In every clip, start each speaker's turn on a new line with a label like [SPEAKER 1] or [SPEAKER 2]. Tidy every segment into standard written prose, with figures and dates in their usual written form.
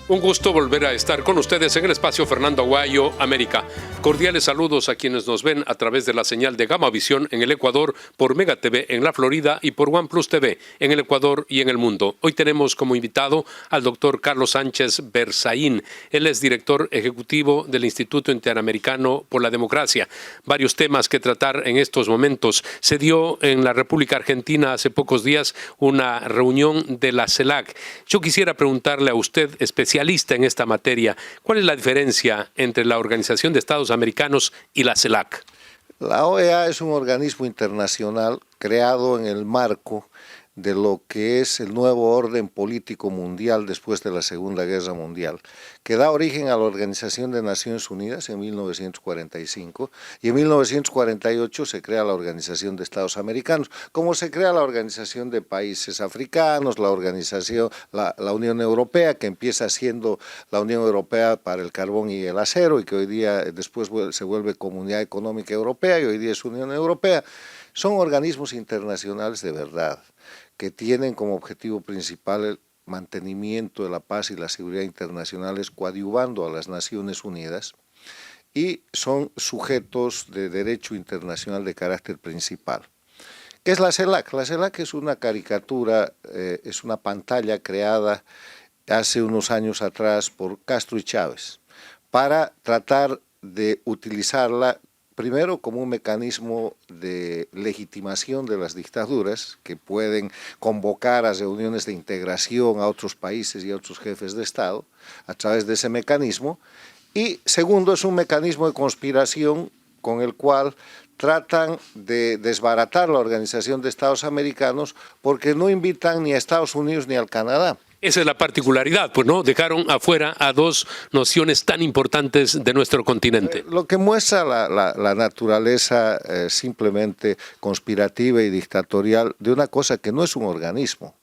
[SPEAKER 1] Un gusto volver a estar con ustedes en el espacio Fernando Aguayo, América. Cordiales saludos a quienes nos ven a través de la señal de Gamavisión en el Ecuador, por Mega TV en la Florida y por OnePlus TV en el Ecuador y en el mundo. Hoy tenemos como invitado al doctor Carlos Sánchez Berzaín. Él es director ejecutivo del Instituto Interamericano por la Democracia. Varios temas que tratar en estos momentos. Se dio en la República Argentina hace pocos días una reunión de la CELAC. Yo quisiera preguntarle a usted, especialista en esta materia, ¿cuál es la diferencia entre la Organización de Estados Americanos y la CELAC?
[SPEAKER 2] La OEA es un organismo internacional creado en el marco de lo que es el nuevo orden político mundial después de la Segunda Guerra Mundial, que da origen a la Organización de Naciones Unidas en 1945 y en 1948 se crea la Organización de Estados Americanos, como se crea la Organización de Países Africanos, la Unión Europea, que empieza siendo la Unión Europea para el carbón y el acero y que hoy día después se vuelve Comunidad Económica Europea y hoy día es Unión Europea. Son organismos internacionales de verdad, que tienen como objetivo principal el mantenimiento de la paz y la seguridad internacionales, coadyuvando a las Naciones Unidas, y son sujetos de derecho internacional de carácter principal. ¿Qué es la CELAC? La CELAC es una caricatura, es una pantalla creada hace unos años atrás por Castro y Chávez, para tratar de utilizarla primero como un mecanismo de legitimación de las dictaduras que pueden convocar a reuniones de integración a otros países y a otros jefes de Estado a través de ese mecanismo, y segundo es un mecanismo de conspiración con el cual tratan de desbaratar la Organización de Estados Americanos porque no invitan ni a Estados Unidos ni al Canadá.
[SPEAKER 1] Esa es la particularidad, pues no, dejaron afuera a dos naciones tan importantes de nuestro continente.
[SPEAKER 2] Lo que muestra la naturaleza simplemente conspirativa y dictatorial de una cosa que no es un organismo.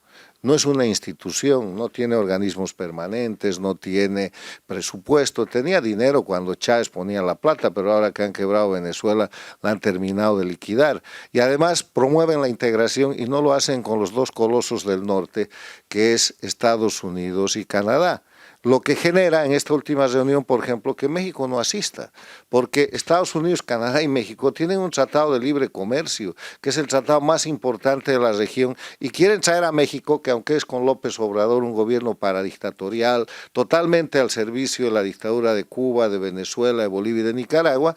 [SPEAKER 2] No es una institución, no tiene organismos permanentes, no tiene presupuesto. Tenía dinero cuando Chávez ponía la plata, pero ahora que han quebrado Venezuela la han terminado de liquidar. Y además promueven la integración y no lo hacen con los dos colosos del norte, que es Estados Unidos y Canadá. Lo que genera en esta última reunión, por ejemplo, que México no asista, porque Estados Unidos, Canadá y México tienen un tratado de libre comercio, que es el tratado más importante de la región, y quieren traer a México, que aunque es con López Obrador un gobierno paradictatorial, totalmente al servicio de la dictadura de Cuba, de Venezuela, de Bolivia y de Nicaragua,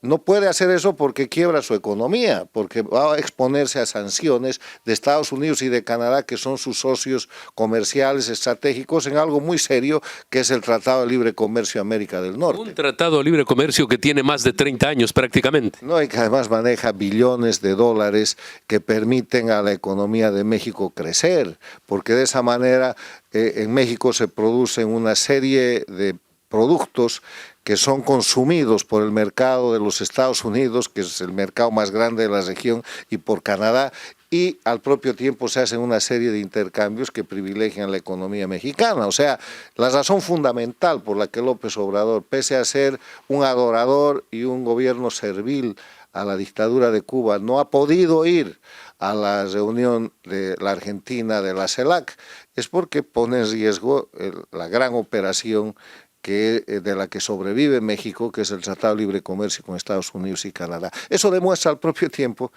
[SPEAKER 2] no puede hacer eso porque quiebra su economía, porque va a exponerse a sanciones de Estados Unidos y de Canadá, que son sus socios comerciales estratégicos, en algo muy serio, que es el Tratado de Libre Comercio América del Norte.
[SPEAKER 1] Un tratado de libre comercio que tiene más de 30 años prácticamente.
[SPEAKER 2] No, y que además maneja billones de dólares que permiten a la economía de México crecer, porque de esa manera en México se producen una serie de productos que son consumidos por el mercado de los Estados Unidos, que es el mercado más grande de la región, y por Canadá, y al propio tiempo se hacen una serie de intercambios que privilegian la economía mexicana. O sea, la razón fundamental por la que López Obrador, pese a ser un adorador y un gobierno servil a la dictadura de Cuba, no ha podido ir a la reunión de la Argentina de la CELAC, es porque pone en riesgo la gran operación de la que sobrevive México, que es el Tratado de Libre Comercio con Estados Unidos y Canadá. Eso demuestra al propio tiempo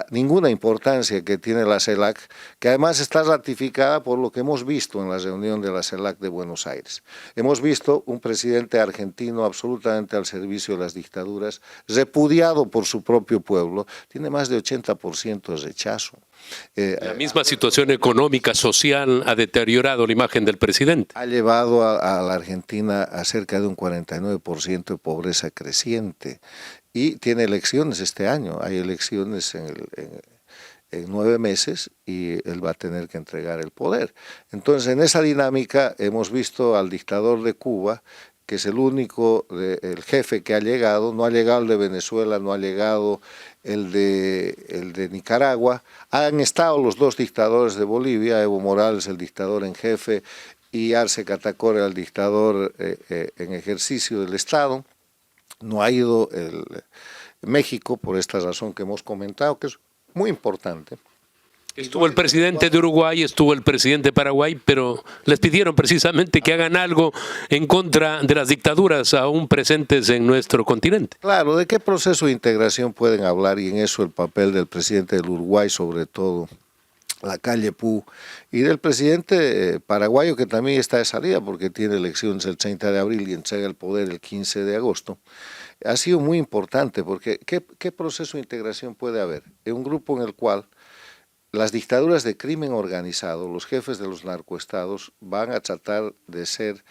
[SPEAKER 2] ninguna importancia que tiene la CELAC, que además está ratificada por lo que hemos visto en la reunión de la CELAC de Buenos Aires. Hemos visto un presidente argentino absolutamente al servicio de las dictaduras, repudiado por su propio pueblo, tiene más de 80% de rechazo.
[SPEAKER 1] La misma situación económica, social, ha deteriorado la imagen del presidente.
[SPEAKER 2] Ha llevado a la Argentina a cerca de un 49% de pobreza creciente y tiene elecciones este año. Hay elecciones en 9 meses y él va a tener que entregar el poder. Entonces, en esa dinámica hemos visto al dictador de Cuba, que es el único, el jefe que ha llegado, no ha llegado el de Venezuela, no ha llegado el de Nicaragua, han estado los dos dictadores de Bolivia, Evo Morales, el dictador en jefe, y Arce Catacora, el dictador en ejercicio del Estado. No ha ido México por esta razón que hemos comentado, que es muy importante.
[SPEAKER 1] Estuvo el presidente de Uruguay, estuvo el presidente de Paraguay, pero les pidieron precisamente que hagan algo en contra de las dictaduras aún presentes en nuestro continente.
[SPEAKER 2] Claro, ¿de qué proceso de integración pueden hablar? Y en eso el papel del presidente del Uruguay, sobre todo, Lacalle Pou, y del presidente paraguayo, que también está de salida porque tiene elecciones el 30 de abril y entrega el poder el 15 de agosto, ha sido muy importante porque ¿qué proceso de integración puede haber? En un grupo en el cual las dictaduras de crimen organizado, los jefes de los narcoestados, van a tratar de ser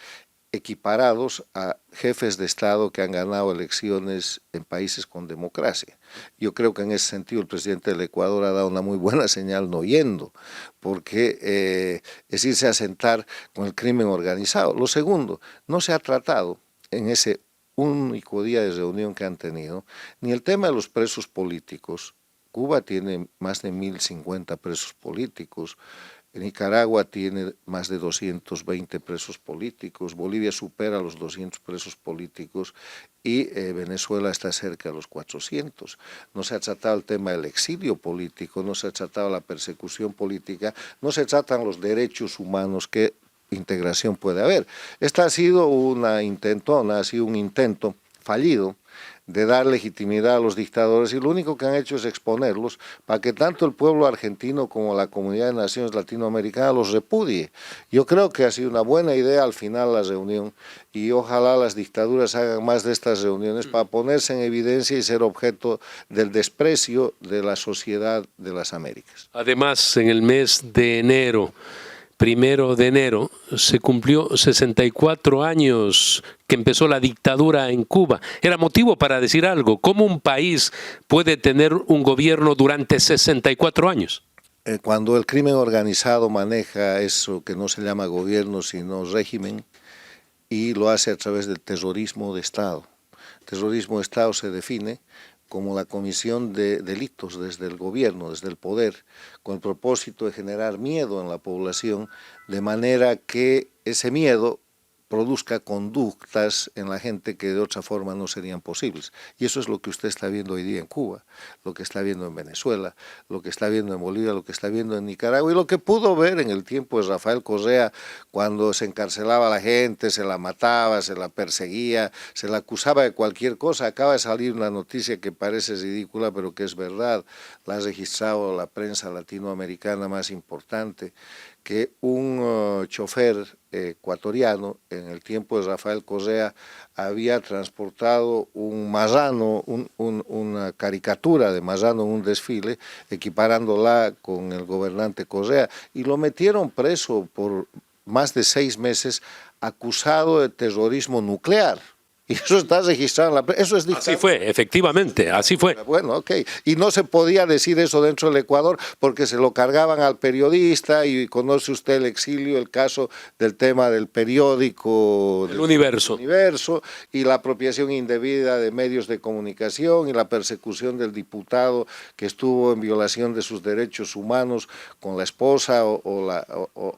[SPEAKER 2] equiparados a jefes de Estado que han ganado elecciones en países con democracia. Yo creo que en ese sentido el presidente del Ecuador ha dado una muy buena señal no yendo, porque es irse a sentar con el crimen organizado. Lo segundo, no se ha tratado en ese único día de reunión que han tenido, ni el tema de los presos políticos. Cuba tiene más de 1.050 presos políticos, Nicaragua tiene más de 220 presos políticos, Bolivia supera los 200 presos políticos y Venezuela está cerca de los 400. No se ha tratado el tema del exilio político, no se ha tratado la persecución política, no se tratan los derechos humanos. ¿Qué integración puede haber? Esta ha sido una intentona, ha sido un intento fallido de dar legitimidad a los dictadores, y lo único que han hecho es exponerlos para que tanto el pueblo argentino como la comunidad de naciones latinoamericanas los repudie. Yo creo que ha sido una buena idea al final la reunión, y ojalá las dictaduras hagan más de estas reuniones para ponerse en evidencia y ser objeto del desprecio de la sociedad de las Américas.
[SPEAKER 1] Además, en el mes de enero, 1 de enero, se cumplió 64 años que empezó la dictadura en Cuba. Era motivo para decir algo. ¿Cómo un país puede tener un gobierno durante 64 años?
[SPEAKER 2] Cuando el crimen organizado maneja eso que no se llama gobierno sino régimen, y lo hace a través del terrorismo de Estado. Terrorismo de Estado se define como la comisión de delitos desde el gobierno, desde el poder, con el propósito de generar miedo en la población, de manera que ese miedo produzca conductas en la gente que de otra forma no serían posibles. Y eso es lo que usted está viendo hoy día en Cuba, lo que está viendo en Venezuela, lo que está viendo en Bolivia, lo que está viendo en Nicaragua, y lo que pudo ver en el tiempo de Rafael Correa, cuando se encarcelaba a la gente, se la mataba, se la perseguía, se la acusaba de cualquier cosa. Acaba de salir una noticia que parece ridícula, pero que es verdad, la ha registrado la prensa latinoamericana más importante, que un chofer ecuatoriano en el tiempo de Rafael Correa había transportado un marrano, una caricatura de marrano en un desfile, equiparándola con el gobernante Correa, y lo metieron preso por más de 6 meses acusado de terrorismo nuclear. Y eso está registrado en la prensa. Eso es dictadura.
[SPEAKER 1] Así fue, efectivamente, así fue.
[SPEAKER 2] Bueno, ok. Y no se podía decir eso dentro del Ecuador porque se lo cargaban al periodista, y conoce usted el exilio, el caso del tema del periódico
[SPEAKER 1] El Universo,
[SPEAKER 2] y la apropiación indebida de medios de comunicación y la persecución del diputado que estuvo en violación de sus derechos humanos con la esposa o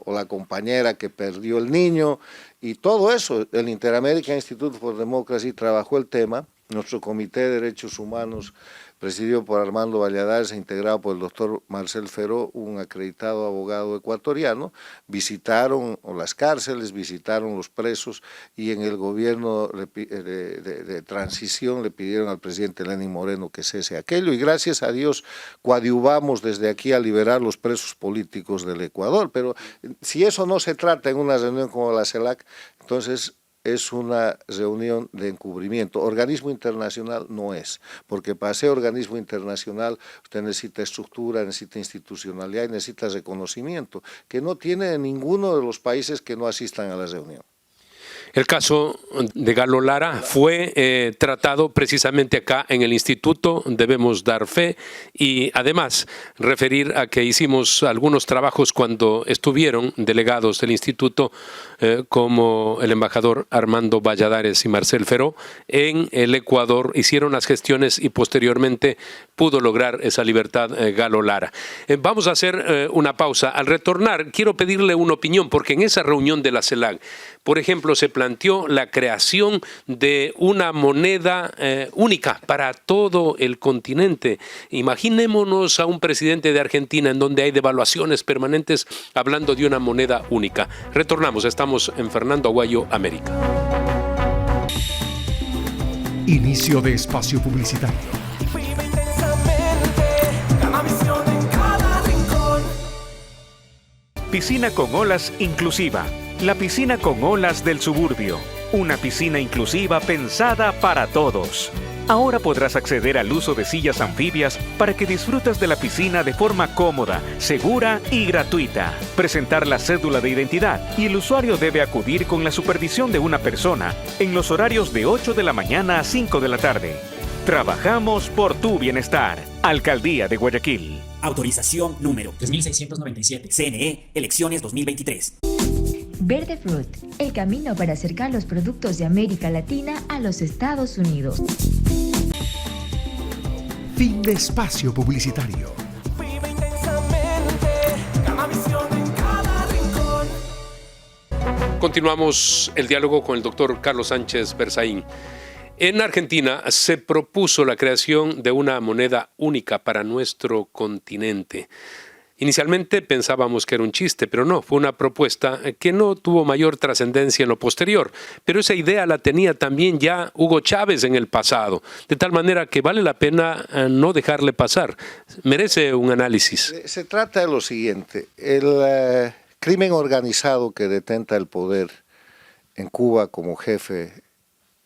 [SPEAKER 2] la compañera que perdió el niño. Y todo eso, el Interamerican Institute for Democracy trabajó el tema. Nuestro Comité de Derechos Humanos, presidido por Armando Valladares e integrado por el doctor Marcel Feró, un acreditado abogado ecuatoriano, visitaron las cárceles, visitaron los presos, y en el gobierno de transición le pidieron al presidente Lenín Moreno que cese aquello, y gracias a Dios coadyuvamos desde aquí a liberar los presos políticos del Ecuador. Pero si eso no se trata en una reunión como la CELAC, entonces es una reunión de encubrimiento. Organismo internacional no es, porque para ser organismo internacional usted necesita estructura, necesita institucionalidad y necesita reconocimiento, que no tiene ninguno de los países que no asistan a la reunión.
[SPEAKER 1] El caso de Galo Lara fue tratado precisamente acá en el Instituto, debemos dar fe, y además referir a que hicimos algunos trabajos cuando estuvieron delegados del Instituto, como el embajador Armando Valladares y Marcel Feró en el Ecuador, hicieron las gestiones y posteriormente pudo lograr esa libertad Galo Lara. Vamos a hacer una pausa. Al retornar quiero pedirle una opinión, porque en esa reunión de la CELAC, por ejemplo, se planteó la creación de una moneda única para todo el continente. Imaginémonos a un presidente de Argentina en donde hay devaluaciones permanentes hablando de una moneda única. Retornamos, estamos en Fernando Aguayo, América.
[SPEAKER 3] Inicio de espacio publicitario. Piscina con olas inclusiva. La piscina con olas del suburbio. Una piscina inclusiva pensada para todos. Ahora podrás acceder al uso de sillas anfibias para que disfrutes de la piscina de forma cómoda, segura y gratuita. Presentar la cédula de identidad y el usuario debe acudir con la supervisión de una persona en los horarios de 8 de la mañana a 5 de la tarde. Trabajamos por tu bienestar. Alcaldía de Guayaquil.
[SPEAKER 4] Autorización número 3697. CNE, elecciones 2023.
[SPEAKER 5] Verde Fruit, el camino para acercar los productos de América Latina a los Estados Unidos.
[SPEAKER 3] Fin de espacio publicitario.
[SPEAKER 1] Continuamos el diálogo con el doctor Carlos Sánchez Berzaín. En Argentina se propuso la creación de una moneda única para nuestro continente. Inicialmente pensábamos que era un chiste, pero no, fue una propuesta que no tuvo mayor trascendencia en lo posterior. Pero esa idea la tenía también ya Hugo Chávez en el pasado, de tal manera que vale la pena no dejarle pasar. Merece un análisis.
[SPEAKER 2] Se trata de lo siguiente, el crimen organizado que detenta el poder en Cuba como jefe,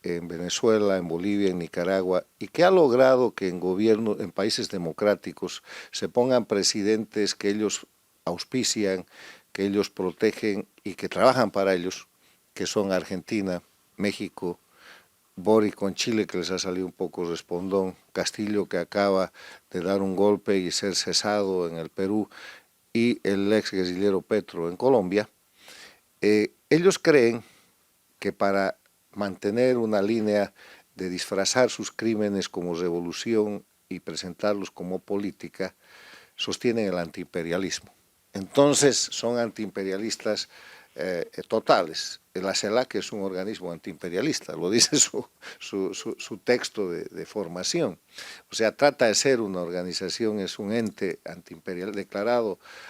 [SPEAKER 2] en Venezuela, en Bolivia, en Nicaragua, y que ha logrado que en países democráticos se pongan presidentes que ellos auspician, que ellos protegen y que trabajan para ellos, que son Argentina, México, Boric con Chile, que les ha salido un poco respondón, Castillo, que acaba de dar un golpe y ser cesado en el Perú, y el ex guerrillero Petro en Colombia. Ellos creen que para mantener una línea de disfrazar sus crímenes como revolución y presentarlos como política, sostienen el antiimperialismo. Entonces son antiimperialistas totales. La CELAC es un organismo antiimperialista, lo dice su texto de formación. O sea, trata de ser una organización, es un ente antiimperial,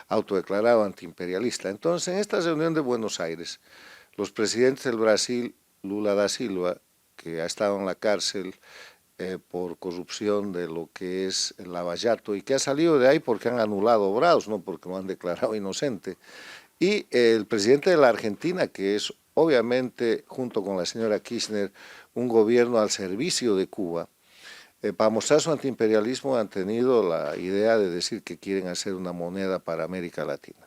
[SPEAKER 2] autodeclarado antiimperialista. Entonces, en esta reunión de Buenos Aires, los presidentes del Brasil, Lula da Silva, que ha estado en la cárcel por corrupción de lo que es el Lava Jato y que ha salido de ahí porque han anulado obrados, no porque lo han declarado inocente, y el presidente de la Argentina, que es obviamente, junto con la señora Kirchner, un gobierno al servicio de Cuba, para mostrar su antiimperialismo han tenido la idea de decir que quieren hacer una moneda para América Latina.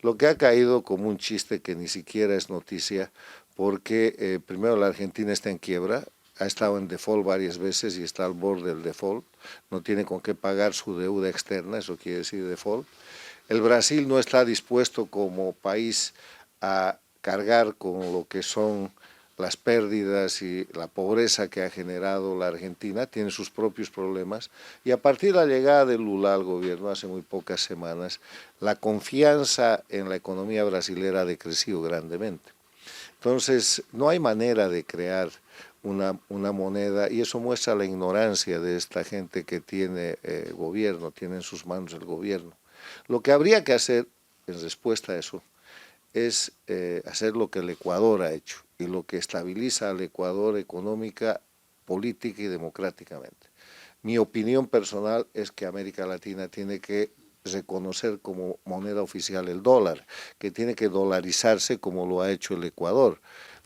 [SPEAKER 2] Lo que ha caído como un chiste que ni siquiera es noticia, porque primero la Argentina está en quiebra, ha estado en default varias veces y está al borde del default, no tiene con qué pagar su deuda externa, eso quiere decir default. El Brasil no está dispuesto como país a cargar con lo que son las pérdidas y la pobreza que ha generado la Argentina, tiene sus propios problemas, y a partir de la llegada de Lula al gobierno hace muy pocas semanas, la confianza en la economía brasilera ha decrecido grandemente. Entonces, no hay manera de crear una moneda, y eso muestra la ignorancia de esta gente que tiene gobierno, tiene en sus manos el gobierno. Lo que habría que hacer, en respuesta a eso, es hacer lo que el Ecuador ha hecho, y lo que estabiliza al Ecuador económica, política y democráticamente. Mi opinión personal es que América Latina tiene que reconocer como moneda oficial el dólar, que tiene que dolarizarse como lo ha hecho el Ecuador.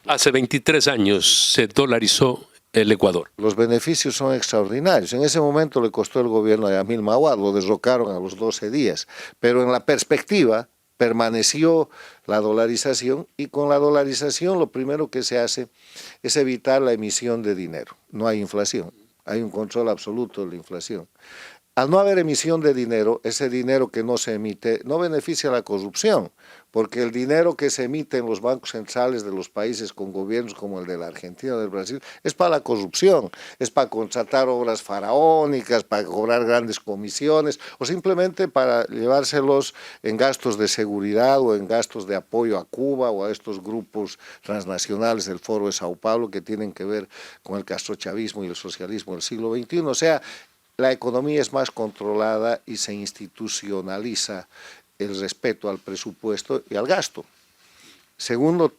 [SPEAKER 1] Hace 23 años se dolarizó el Ecuador.
[SPEAKER 2] Los beneficios son extraordinarios. En ese momento le costó el gobierno de Yamil Mahuad, lo derrocaron a los 12 días, pero en la perspectiva permaneció la dolarización, y con la dolarización lo primero que se hace es evitar la emisión de dinero. No hay inflación, hay un control absoluto de la inflación. Al no haber emisión de dinero, ese dinero que no se emite no beneficia a la corrupción, porque el dinero que se emite en los bancos centrales de los países con gobiernos como el de la Argentina o del Brasil es para la corrupción, es para contratar obras faraónicas, para cobrar grandes comisiones o simplemente para llevárselos en gastos de seguridad o en gastos de apoyo a Cuba o a estos grupos transnacionales del Foro de Sao Paulo que tienen que ver con el castrochavismo y el socialismo del siglo XXI. O sea, la economía es más controlada y se institucionaliza el respeto al presupuesto y al gasto. Segundo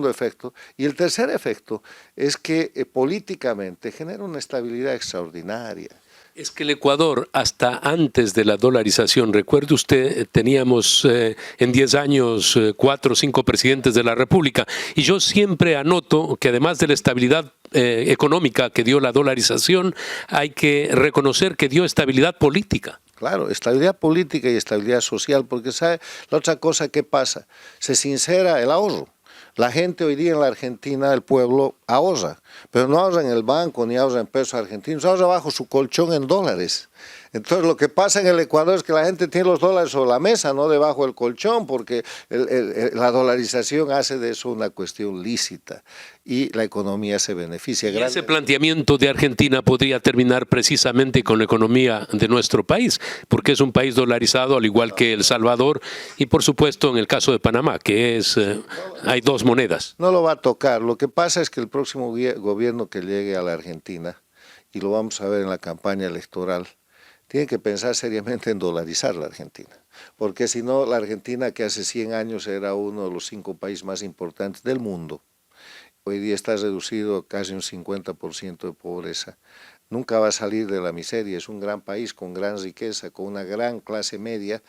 [SPEAKER 2] efecto. Y el tercer efecto es que políticamente genera una estabilidad extraordinaria.
[SPEAKER 1] Es que el Ecuador, hasta antes de la dolarización, recuerde usted, teníamos en 10 años 4 o 5 presidentes de la República, y yo siempre anoto que además de la estabilidad económica que dio la dolarización, hay que reconocer que dio estabilidad política.
[SPEAKER 2] Claro, estabilidad política y estabilidad social, porque ¿sabe la otra cosa que pasa? Se sincera el ahorro. La gente hoy día en la Argentina, el pueblo, ahorra, pero no ahorra en el banco ni ahorra en pesos argentinos, ahorra bajo su colchón en dólares. Entonces lo que pasa en el Ecuador es que la gente tiene los dólares sobre la mesa, no debajo del colchón, porque la dolarización hace de eso una cuestión lícita y la economía se beneficia.
[SPEAKER 1] Y ese planteamiento de Argentina podría terminar precisamente con la economía de nuestro país, porque es un país dolarizado al igual que El Salvador y por supuesto en el caso de Panamá, que es hay dos monedas.
[SPEAKER 2] No lo va a tocar. Lo que pasa es que el próximo gobierno que llegue a la Argentina, y lo vamos a ver en la campaña electoral, tiene que pensar seriamente en dolarizar la Argentina, porque si no, la Argentina, que hace 100 años era uno de los 5 países más importantes del mundo, hoy día está reducido a casi un 50% de pobreza, nunca va a salir de la miseria. Es un gran país con gran riqueza, con una gran clase media,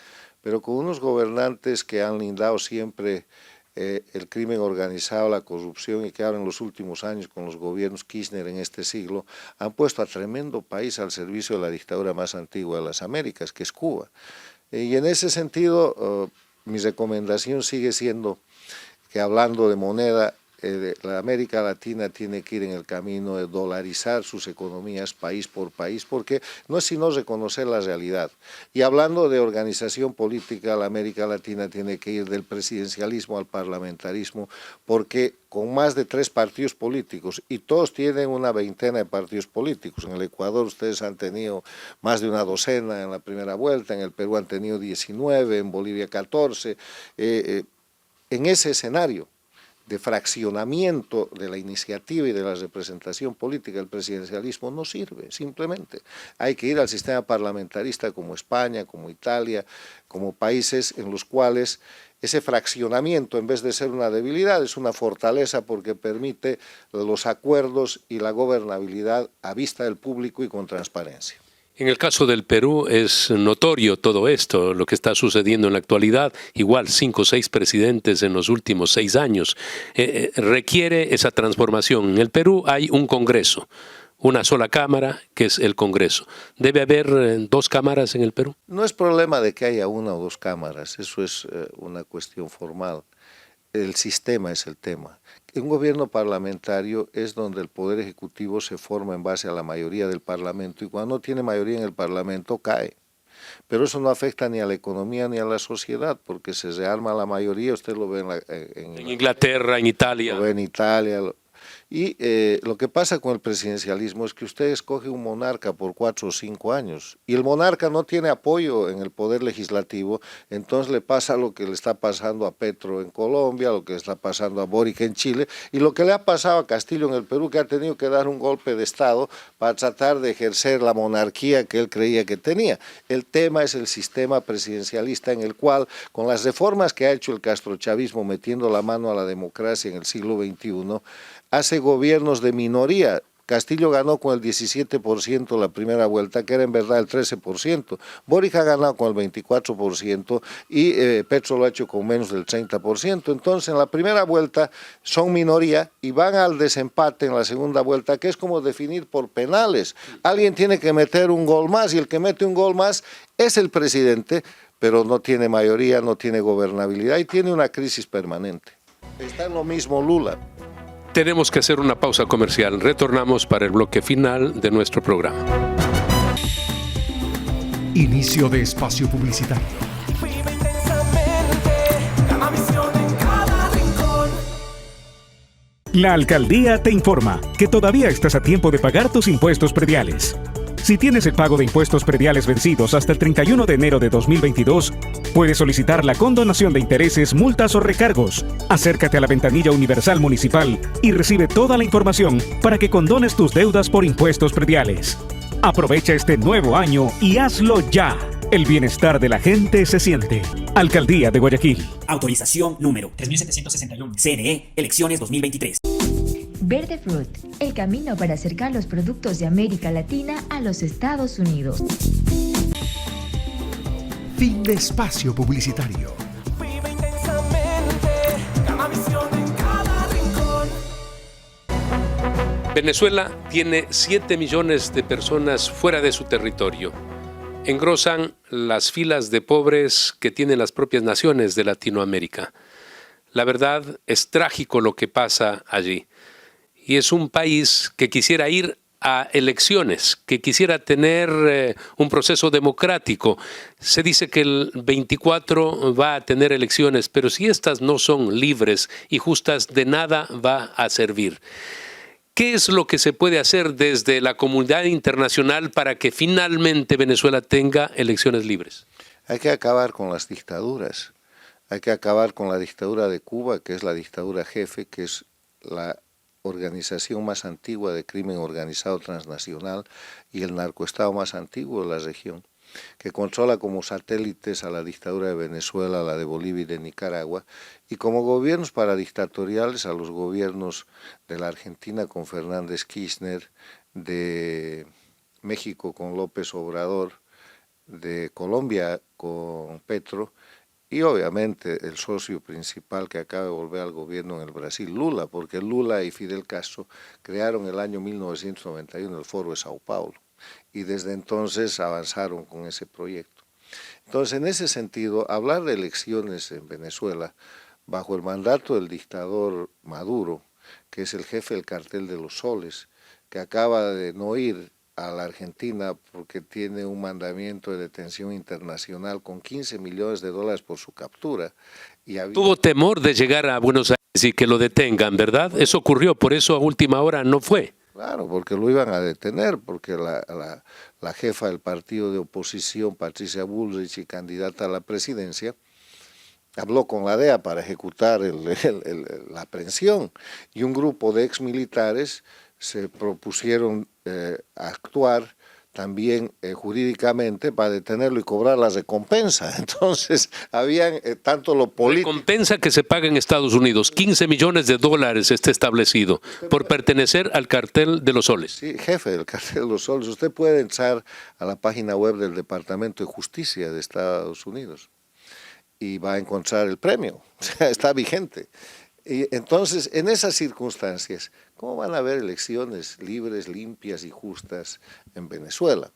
[SPEAKER 2] pero con unos gobernantes que han lindado siempre el crimen organizado, la corrupción, y que ahora en los últimos años con los gobiernos Kirchner en este siglo han puesto a tremendo país al servicio de la dictadura más antigua de las Américas, que es Cuba. Y en ese sentido mi recomendación sigue siendo que, hablando de moneda, la América Latina tiene que ir en el camino de dolarizar sus economías país por país, porque no es sino reconocer la realidad. Y hablando de organización política, la América Latina tiene que ir del presidencialismo al parlamentarismo, porque con más de 3 partidos políticos, y todos tienen una veintena de partidos políticos. En el Ecuador ustedes han tenido más de una docena en la primera vuelta, en el Perú han tenido 19, en Bolivia 14. En ese escenario de fraccionamiento de la iniciativa y de la representación política, el presidencialismo no sirve, simplemente. Hay que ir al sistema parlamentarista como España, como Italia, como países en los cuales ese fraccionamiento, en vez de ser una debilidad, es una fortaleza, porque permite los acuerdos y la gobernabilidad a vista del público y con transparencia.
[SPEAKER 1] En el caso del Perú es notorio todo esto, lo que está sucediendo en la actualidad, igual 5 o 6 presidentes en los últimos 6 años. Requiere esa transformación. En el Perú hay un Congreso, una sola Cámara, que es el Congreso. ¿Debe haber 2 cámaras en el Perú?
[SPEAKER 2] No es problema de que haya 1 o 2 cámaras, eso es una cuestión formal. El sistema es el tema. Un gobierno parlamentario es donde el poder ejecutivo se forma en base a la mayoría del Parlamento, y cuando no tiene mayoría en el Parlamento cae. Pero eso no afecta ni a la economía ni a la sociedad, porque se rearma la mayoría. Usted lo ve en
[SPEAKER 1] Inglaterra, en Italia.
[SPEAKER 2] Lo ve en Italia. Y lo que pasa con el presidencialismo es que usted escoge un monarca por 4 o 5 años y el monarca no tiene apoyo en el poder legislativo, entonces le pasa lo que le está pasando a Petro en Colombia, lo que le está pasando a Boric en Chile y lo que le ha pasado a Castillo en el Perú, que ha tenido que dar un golpe de Estado para tratar de ejercer la monarquía que él creía que tenía. El tema es el sistema presidencialista, en el cual, con las reformas que ha hecho el castrochavismo metiendo la mano a la democracia en el siglo XXI, hace gobiernos de minoría. Castillo ganó con el 17% la primera vuelta, que era en verdad el 13%. Boric ha ganado con el 24% y Petro lo ha hecho con menos del 30%. Entonces, en la primera vuelta son minoría y van al desempate en la segunda vuelta, que es como definir por penales. Alguien tiene que meter un gol más y el que mete un gol más es el presidente, pero no tiene mayoría, no tiene gobernabilidad y tiene una crisis permanente. Está en lo mismo Lula.
[SPEAKER 1] Tenemos que hacer una pausa comercial. Retornamos para el bloque final de nuestro programa.
[SPEAKER 6] Inicio de espacio publicitario.
[SPEAKER 3] La alcaldía te informa que todavía estás a tiempo de pagar tus impuestos prediales. Si tienes el pago de impuestos prediales vencidos hasta el 31 de enero de 2022, puedes solicitar la condonación de intereses, multas o recargos. Acércate a la ventanilla universal municipal y recibe toda la información para que condones tus deudas por impuestos prediales. Aprovecha este nuevo año y hazlo ya. El bienestar de la gente se siente. Alcaldía de Guayaquil.
[SPEAKER 4] Autorización número 3761. CNE, elecciones 2023.
[SPEAKER 5] Verde Fruit, el camino para acercar los productos de América Latina a los Estados Unidos.
[SPEAKER 6] Fin de espacio publicitario.
[SPEAKER 1] Venezuela tiene 7 millones de personas fuera de su territorio. Engrosan las filas de pobres que tienen las propias naciones de Latinoamérica. La verdad, es trágico lo que pasa allí. Y es un país que quisiera ir a elecciones, que quisiera tener un proceso democrático. Se dice que el 24 va a tener elecciones, pero si estas no son libres y justas, de nada va a servir. ¿Qué es lo que se puede hacer desde la comunidad internacional para que finalmente Venezuela tenga elecciones libres?
[SPEAKER 2] Hay que acabar con las dictaduras. Hay que acabar con la dictadura de Cuba, que es la dictadura jefe, que es la organización más antigua de crimen organizado transnacional y el narcoestado más antiguo de la región, que controla como satélites a la dictadura de Venezuela, a la de Bolivia y de Nicaragua, y como gobiernos paradictatoriales a los gobiernos de la Argentina con Fernández Kirchner, de México con López Obrador, de Colombia con Petro, y obviamente el socio principal que acaba de volver al gobierno en el Brasil, Lula, porque Lula y Fidel Castro crearon el año 1991 el Foro de Sao Paulo, y desde entonces avanzaron con ese proyecto. Entonces, en ese sentido, hablar de elecciones en Venezuela bajo el mandato del dictador Maduro, que es el jefe del cartel de los soles, que acaba de no ir a la Argentina porque tiene un mandamiento de detención internacional con $15 millones por su captura. Y
[SPEAKER 1] Tuvo temor de llegar a Buenos Aires y que lo detengan, ¿verdad? Eso ocurrió, por eso a última hora no fue.
[SPEAKER 2] Claro, porque lo iban a detener, porque la jefa del partido de oposición, Patricia Bullrich, y candidata a la presidencia, habló con la DEA para ejecutar la aprehensión, y un grupo de exmilitares se propusieron actuar también jurídicamente para detenerlo y cobrar la recompensa. Entonces, habían tanto lo político...
[SPEAKER 1] Recompensa que se paga en Estados Unidos, $15 millones está establecido por pertenecer al cartel de los soles.
[SPEAKER 2] Sí, jefe del cartel de los soles. Usted puede entrar a la página web del Departamento de Justicia de Estados Unidos y va a encontrar el premio, o sea, está vigente. Y entonces, en esas circunstancias, ¿cómo van a haber elecciones libres, limpias y justas en Venezuela?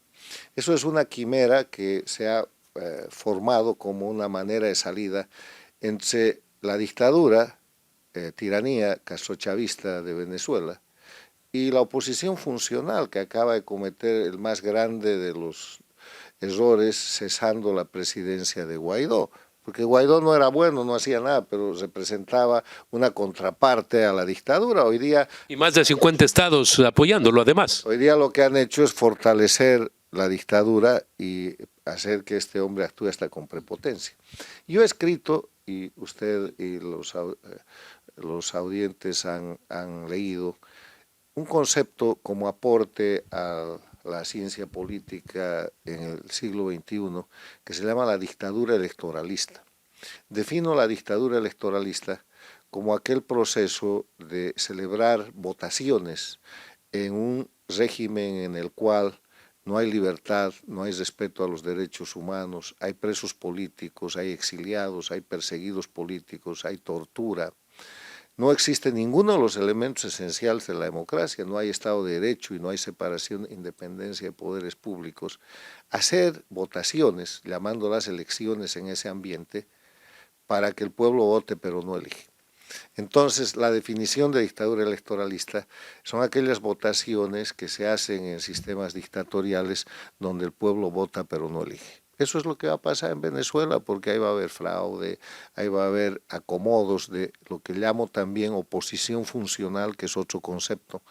[SPEAKER 2] Eso es una quimera que se ha formado como una manera de salida entre la dictadura, tiranía castrochavista de Venezuela y la oposición funcional que acaba de cometer el más grande de los errores cesando la presidencia de Guaidó. Porque Guaidó no era bueno, no hacía nada, pero representaba una contraparte a la dictadura. Hoy día...
[SPEAKER 1] Y más de 50 estados apoyándolo, además.
[SPEAKER 2] Hoy día lo que han hecho es fortalecer la dictadura y hacer que este hombre actúe hasta con prepotencia. Yo he escrito, y usted y los audientes han leído, un concepto como aporte a la ciencia política en el siglo XXI, que se llama la dictadura electoralista. Defino la dictadura electoralista como aquel proceso de celebrar votaciones en un régimen en el cual no hay libertad, no hay respeto a los derechos humanos, hay presos políticos, hay exiliados, hay perseguidos políticos, hay tortura. No existe ninguno de los elementos esenciales de la democracia, no hay Estado de Derecho y no hay separación e independencia de poderes públicos. Hacer votaciones, llamándolas elecciones en ese ambiente, para que el pueblo vote pero no elige. Entonces, la definición de dictadura electoralista son aquellas votaciones que se hacen en sistemas dictatoriales donde el pueblo vota pero no elige. Eso es lo que va a pasar en Venezuela, porque ahí va a haber fraude, ahí va a haber acomodos de lo que llamo también oposición funcional, que es otro concepto,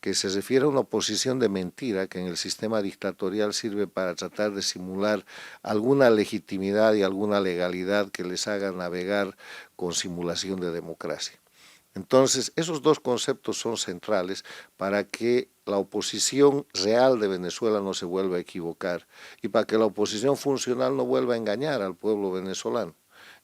[SPEAKER 2] que se refiere a una oposición de mentira que en el sistema dictatorial sirve para tratar de simular alguna legitimidad y alguna legalidad que les haga navegar con simulación de democracia. Entonces, esos dos conceptos son centrales para que la oposición real de Venezuela no se vuelva a equivocar y para que la oposición funcional no vuelva a engañar al pueblo venezolano.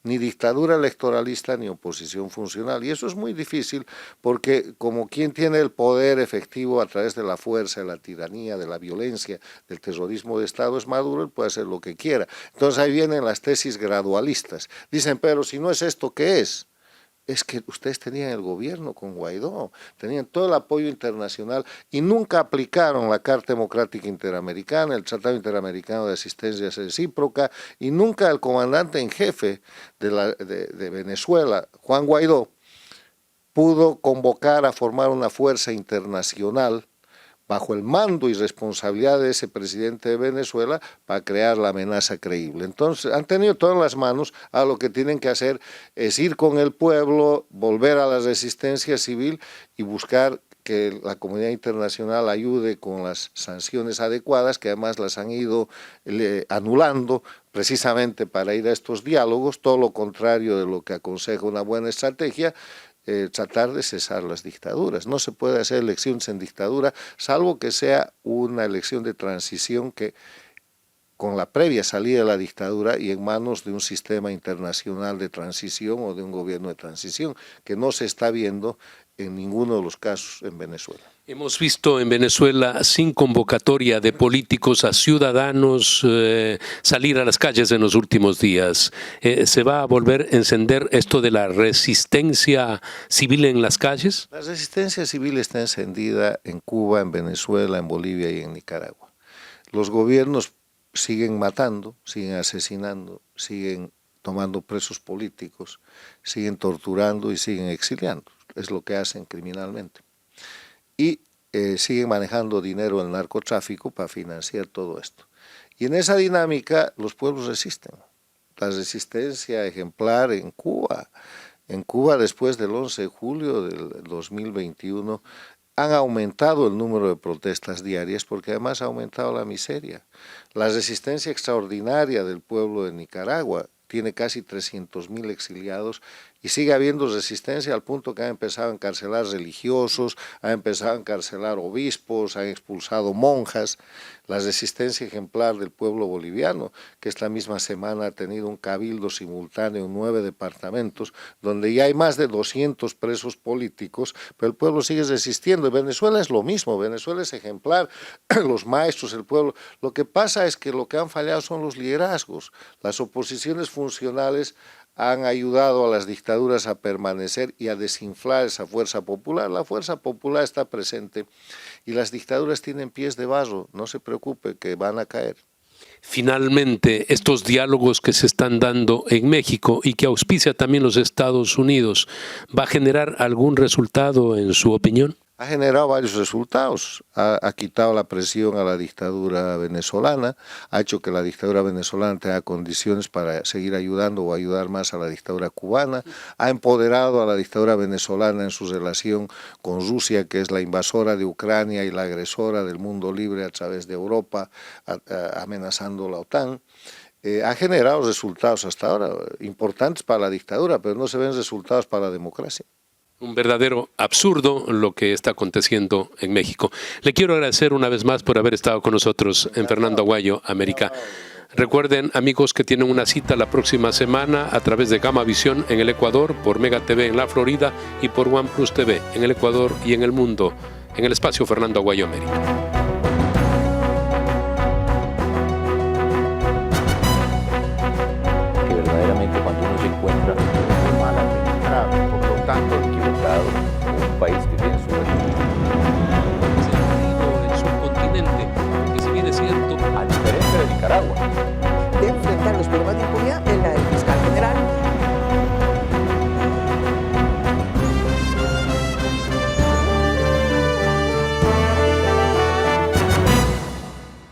[SPEAKER 2] Ni dictadura electoralista ni oposición funcional. Y eso es muy difícil porque como quien tiene el poder efectivo a través de la fuerza, de la tiranía, de la violencia, del terrorismo de Estado es Maduro, él puede hacer lo que quiera. Entonces ahí vienen las tesis gradualistas. Dicen, pero si no es esto, ¿qué es? Es que ustedes tenían el gobierno con Guaidó, tenían todo el apoyo internacional y nunca aplicaron la Carta Democrática Interamericana, el Tratado Interamericano de Asistencia Recíproca, y nunca el comandante en jefe de Venezuela, Juan Guaidó, pudo convocar a formar una fuerza internacional bajo el mando y responsabilidad de ese presidente de Venezuela para crear la amenaza creíble. Entonces, han tenido todo en las manos, a lo que tienen que hacer es ir con el pueblo, volver a la resistencia civil y buscar que la comunidad internacional ayude con las sanciones adecuadas, que además las han ido anulando precisamente para ir a estos diálogos, todo lo contrario de lo que aconseja una buena estrategia, tratar de cesar las dictaduras. No se puede hacer elecciones en dictadura, salvo que sea una elección de transición que con la previa salida de la dictadura y en manos de un sistema internacional de transición o de un gobierno de transición, que no se está viendo en ninguno de los casos en Venezuela.
[SPEAKER 1] Hemos visto en Venezuela, sin convocatoria de políticos a ciudadanos, salir a las calles en los últimos días. ¿Se va a volver a encender esto de la resistencia civil en las calles?
[SPEAKER 2] La resistencia civil está encendida en Cuba, en Venezuela, en Bolivia y en Nicaragua. Los gobiernos siguen matando, siguen asesinando, siguen tomando presos políticos, siguen torturando y siguen exiliando. Es lo que hacen criminalmente. Y siguen manejando dinero del narcotráfico para financiar todo esto. Y en esa dinámica los pueblos resisten. La resistencia ejemplar en Cuba. En Cuba, después del 11 de julio del 2021, han aumentado el número de protestas diarias porque además ha aumentado la miseria. La resistencia extraordinaria del pueblo de Nicaragua tiene casi 300.000 exiliados y sigue habiendo resistencia al punto que han empezado a encarcelar religiosos, han empezado a encarcelar obispos, han expulsado monjas. La resistencia ejemplar del pueblo boliviano, que esta misma semana ha tenido un cabildo simultáneo en 9 departamentos, donde ya hay más de 200 presos políticos, pero el pueblo sigue resistiendo. En Venezuela es lo mismo, Venezuela es ejemplar, los maestros, el pueblo. Lo que pasa es que lo que han fallado son los liderazgos. Las oposiciones funcionales han ayudado a las dictaduras a permanecer y a desinflar esa fuerza popular. La fuerza popular está presente y las dictaduras tienen pies de barro, no se preocupe que van a caer.
[SPEAKER 1] Finalmente, estos diálogos que se están dando en México y que auspicia también los Estados Unidos, ¿va a generar algún resultado en su opinión?
[SPEAKER 2] Ha generado varios resultados, ha quitado la presión a la dictadura venezolana, ha hecho que la dictadura venezolana tenga condiciones para seguir ayudando o ayudar más a la dictadura cubana, ha empoderado a la dictadura venezolana en su relación con Rusia, que es la invasora de Ucrania y la agresora del mundo libre a través de Europa, amenazando la OTAN. Ha generado resultados hasta ahora importantes para la dictadura, pero no se ven resultados para la democracia.
[SPEAKER 1] Un verdadero absurdo lo que está aconteciendo en México. Le quiero agradecer una vez más por haber estado con nosotros en Fernando Aguayo, América. Recuerden, amigos, que tienen una cita la próxima semana a través de Gamavisión en el Ecuador, por Mega TV en la Florida y por OnePlus TV en el Ecuador y en el mundo, en el espacio Fernando Aguayo, América.